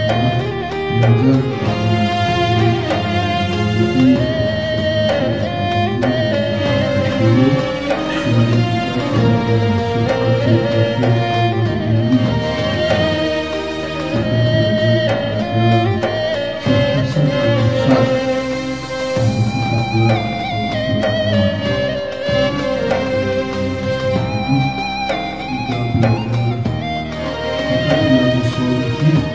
belajar mengikuti dulu sehingga kita tidak masuk akhir-akhir ini kita belajar kepada sifat al-irsyad untuk kita belajar kita belajar solihin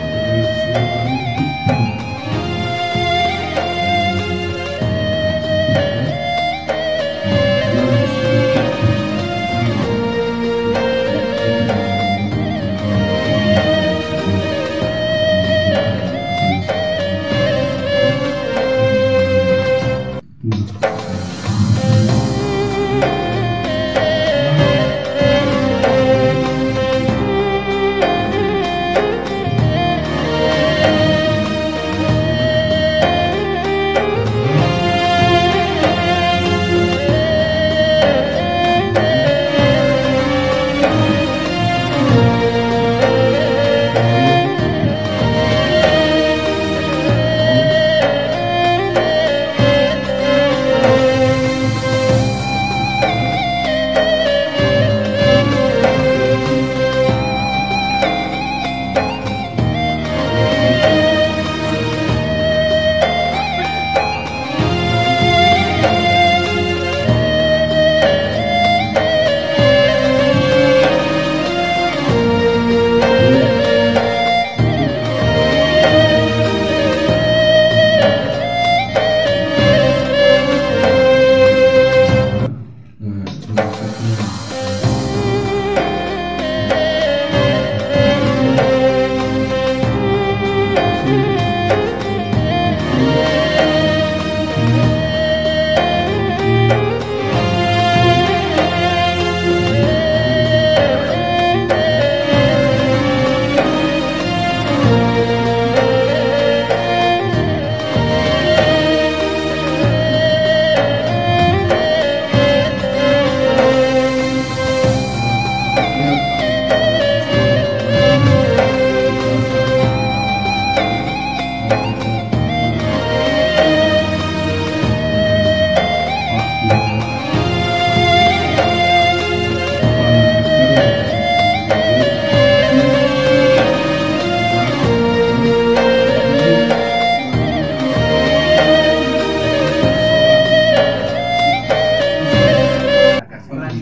dari seorang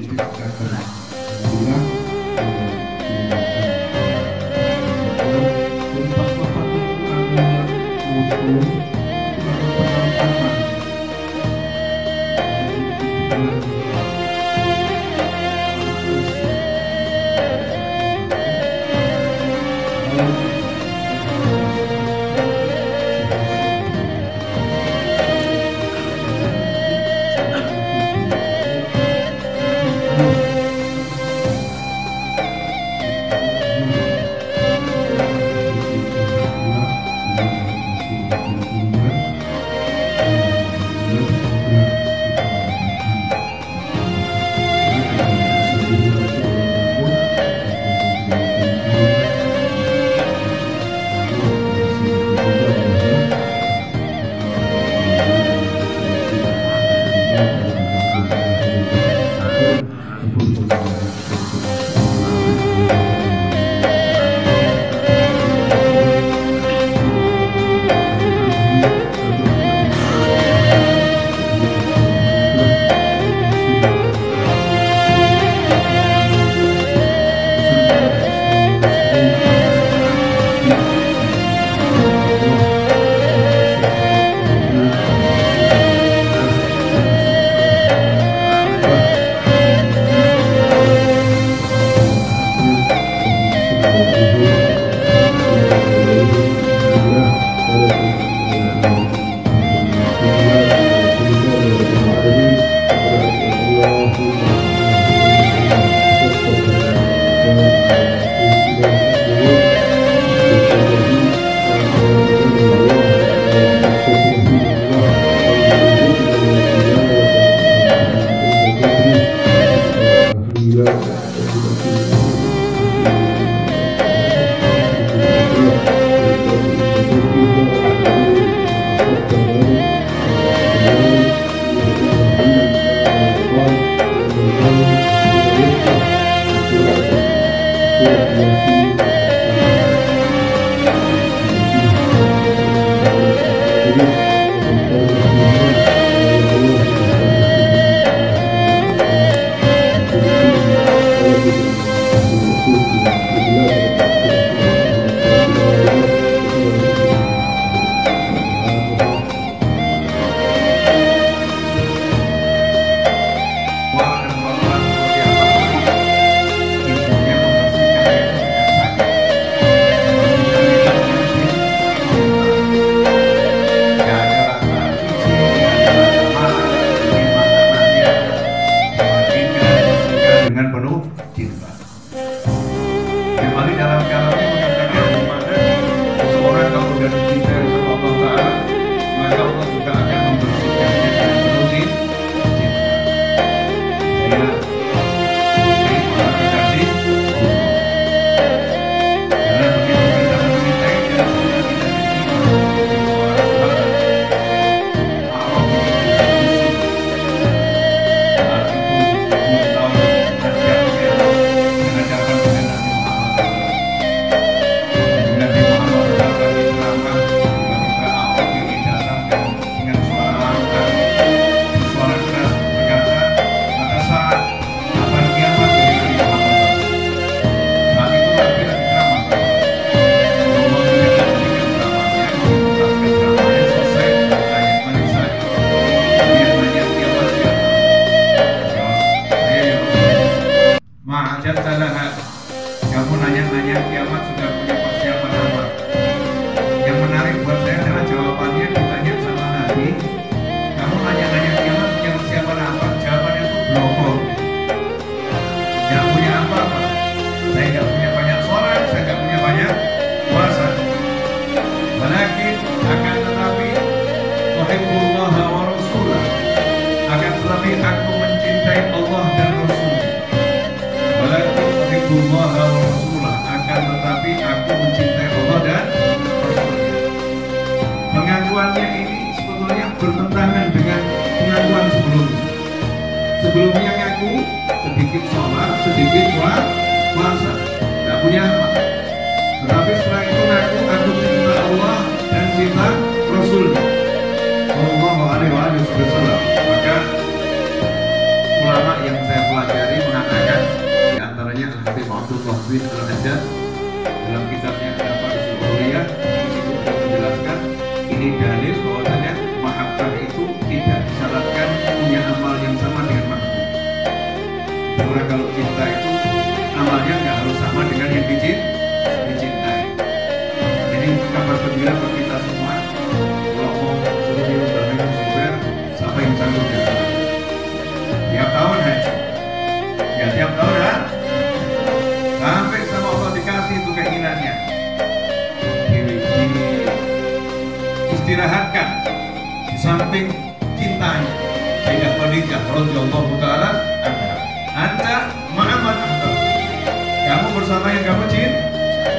hikmah bertentangan dengan pengakuan sebelumnya. Sebelumnya ngaku sedikit sholat, sedikit puasa, nggak punya amal. Tetapi setelah itu ngaku aku cinta Allah dan cinta Rasulnya Sallallahu Alaihi Wasallam. Maka ulama yang saya pelajari mengatakan, di antaranya Habib Abdullah bin Al-Haddad dalam kitabnya Al-Fadhil Uliyah, di situ beliau menjelaskan ini dalil bahwasanya mahabbah itu tidak disyaratkan punya amal yang sama dengan mahbub. Karena kalau cinta itu amalnya nggak harus sama dengan yang dicintai. Jadi kabar gembira bagi kita semua. Kalau mau suruh minum minum super, siapa yang sanggup ya? Tiap tahun haji, ya tiap tahun kan? Sampai sama Allah dikasih itu keinginannya. Istirahatkan di samping cintanya Sayyidah Khadijah radhiyallahu taala anha. Anta ma'aman ahbab. Kamu bersama yang kamu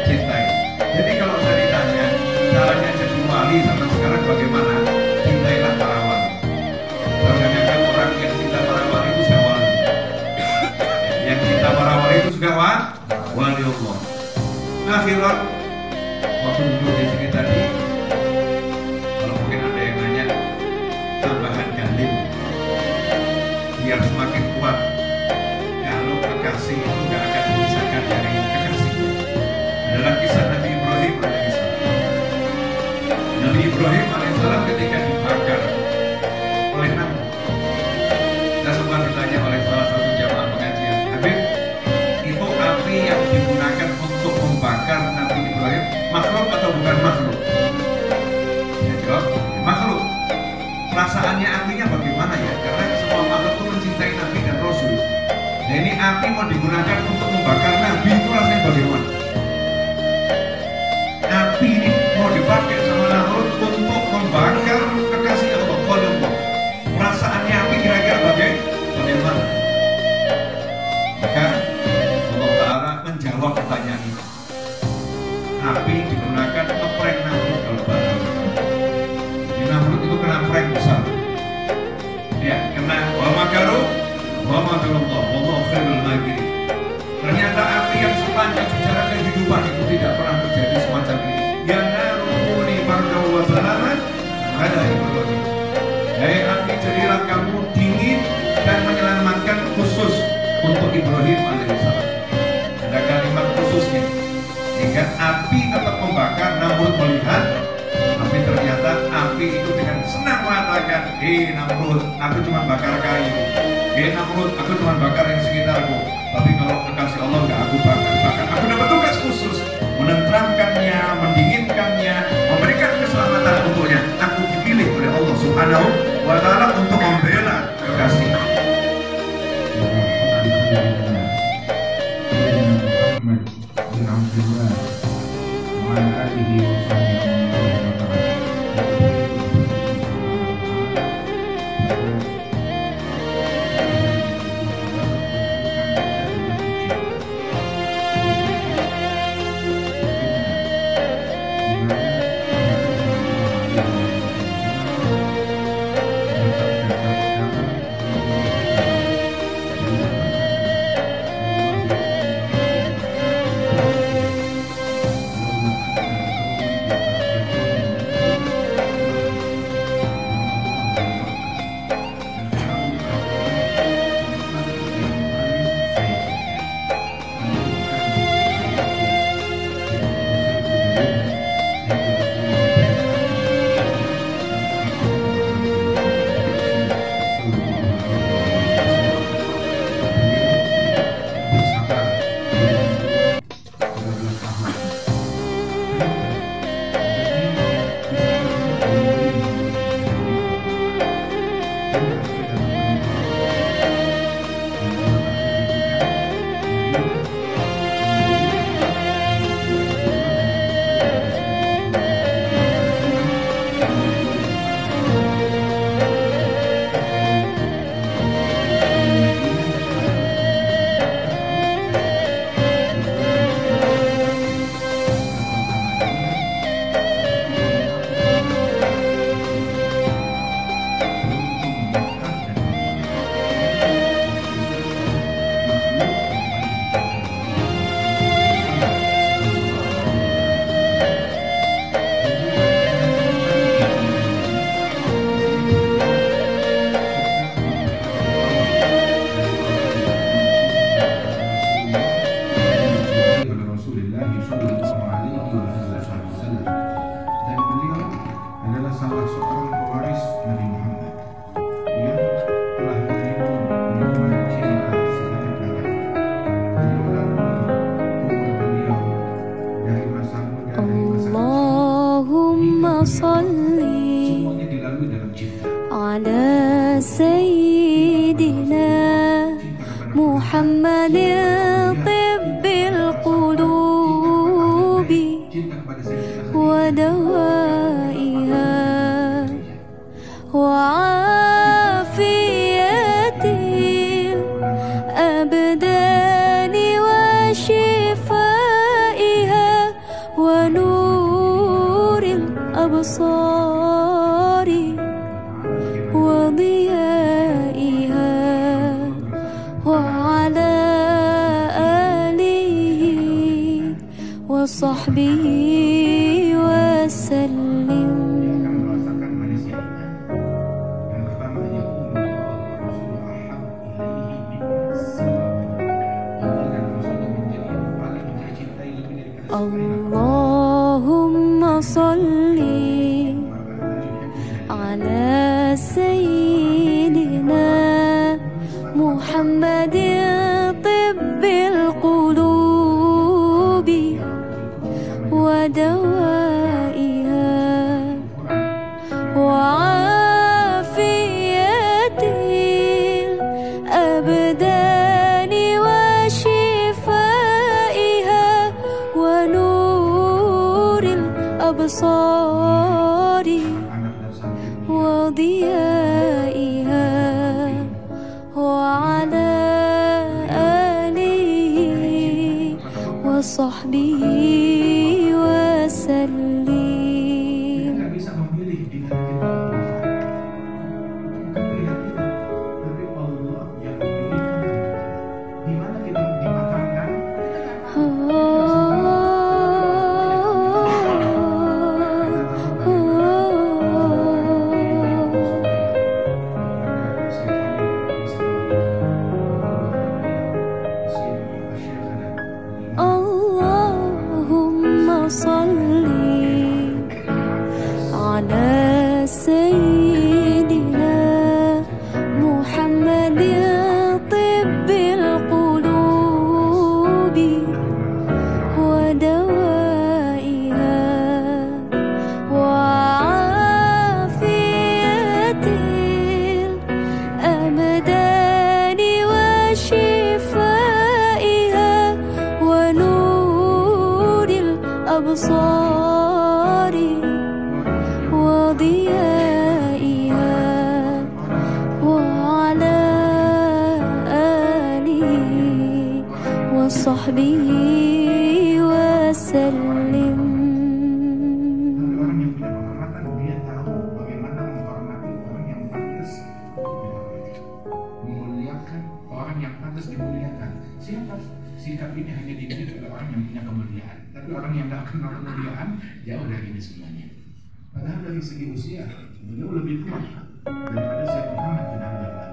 cintai. Jadi kalau saya ditanya caranya jadi wali sampai sekarang bagaimana? Cintailah para wali. Kebanyakan orang yang cinta para wali itu sudah wali. Yang cinta para wali itu juga wali Allah. Akhirat waktu duduk di sini tadi, kalau mungkin ada yang nanya tambahan dalil biar semakin kuat. Kalau kekasih itu nggak akan dipisahkan dari kekasihnya. Adalah kisah Nabi Ibrahim alaihissalam. Nabi Ibrahim alaihissalam ketika dibakar oleh Namrud, kita sempat ditanya oleh salah satu jamaah pengajian, Habib, itu api yang digunakan untuk membakar Nabi Ibrahim makhluk atau bukan makhluk? Saya jawab, makhluk. Perasaannya apinya bagaimana ya? Karena semua makhluk itu mencintai Nabi dan Rasul. Nah ini api mau digunakan untuk membakar Nabi, itu rasanya bagaimana? Api ini mau dipakai sama Namrud untuk membakar kekasih Allah, Khalilullah. Perasaannya api kira-kira bagaimana? Maka Allah Ta'ala menjawab pertanyaan ini. Api digunakan untuk prank Namrud kalau bahasa sekarang. Di Namrud itu kena prank besar. Ya, kena wa makaru wa makarullah wallahu khairul makirin. Ternyata api yang sepanjang sejarah kehidupan itu tidak pernah terjadi semacam ini. Ya naruni bardaw wa salaman ala Ibrahim. Hai api, jadilah kamu dingin dan menyelamatkan khusus untuk Ibrahim alaihissalam. Ada kalimat khususnya. Sehingga api tetap membakar, Namrud melihat, tapi ternyata api itu dengan senang mengatakan, Namrud, aku cuma bakar kayu. Namrud, aku cuma bakar yang sekitarku. Tapi kalau kekasih Allah nggak aku bakar. Aku dapat tugas khusus, menenteramkannya, mendinginkannya, memberikan keselamatan untuknya. Aku dipilih oleh Allah Subhanahu wa Ta'ala untuk membela kekasih. صلي semuanya dilalui dalam cinta. على سيدنا محمد طب القلوب Cinta kepada Sayyidina Khadijah. ودوائها وعافية الأبدان وشفائها ونور الأبصار وضيائها وعلى آله وصحبه وسلم. Akan merasakan manisnya iman. Yang pertama, yakunu Allah wa rasuluhu ahabbu ilaihi mimma siwahuma. Allah dan Rasulnya menjadi yang paling dia cintai lebih daripada selain اللهم صل على سيدنا محمد طب القلوب ودوائها وعافية الأبدان وشفائها ونور الأبصار وضيائها وعلى آله وصحبه وسلم. Kita bisa memilih dengan kita pilihan kita, tapi Allah yang memilihkan di mana kita dimakamkan. اللهم صل على سيدنا محمد طب القلوب ودوائها وعافية الأبدان وشفائها ونور الأبصار وضيائها وعلى آله وصحبه وسلم. Orang yang punya penghormatan, dia tahu bagaimana menghormati orang yang pantas dihormati, memuliakan orang yang pantas dimuliakan. Siapa? Sikap ini hanya dimiliki oleh orang yang punya kemuliaan. Tapi orang yang tidak kenal kemuliaan jauh dari ini semuanya. Padahal dari segi usia beliau lebih tua daripada Sayyid Muhammad bin Abdul Wahid.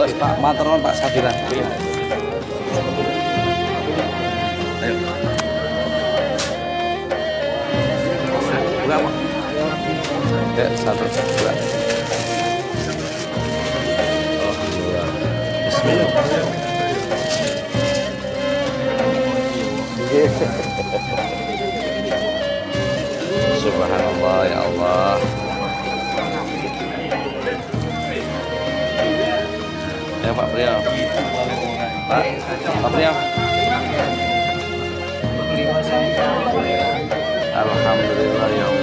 Terus Pak Matron Pak Sabiran. Ayo. Berapa? Ya, satu dua. Bismillah. Subhanallah ya Allah. Ya Pak Priyo. Itu boleh orang. Pak Priyo. Alhamdulillah ya Allah.